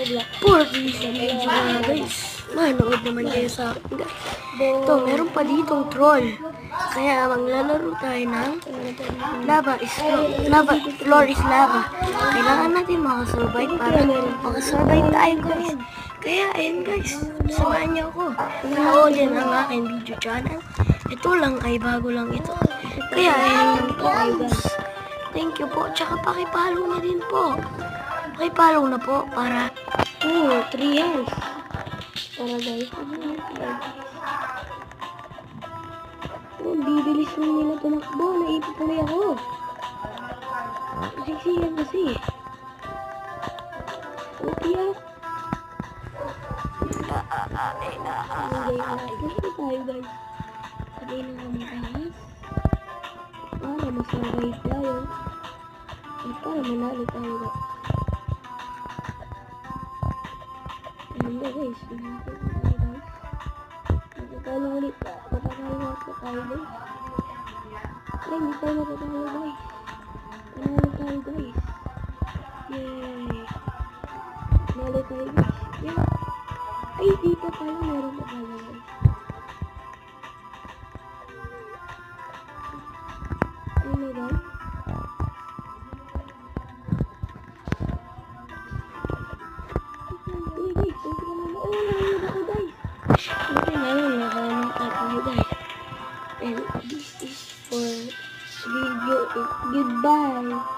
For this video na guys, manood naman kayo sa akin guys. Ito, meron pa ditong troll. Kaya maglalaro tayo ng floor is lava. Kailangan natin makasurvive para makasurvive tayo guys. Kaya ayun guys, samahan niyo ako. Panoodin ang aking video channel. Ito lang ay bago lang ito. Kaya ayun lang po guys. Thank you po. Tsaka pakipalo na din po. Pakipalo na po para 3 years. Para guys. Bibilis lang nila tumakbo. Naipupuloy ako. Siksiyan kasi. Okay ah. Kasi tayo guys. Sabay na kami ahas. Para masurvive tayo. At para manalo tayo guys. Ayun na guys. Matatalo ulit. Matatalo tayo guys. Ay, hindi tayo matatalo guys. Manalo tayo guys. Yay. Manalo tayo guys. Yeah. Ay, dito tayo. Meron pa tayo guys. Ayun na guys. And this is for video. Goodbye.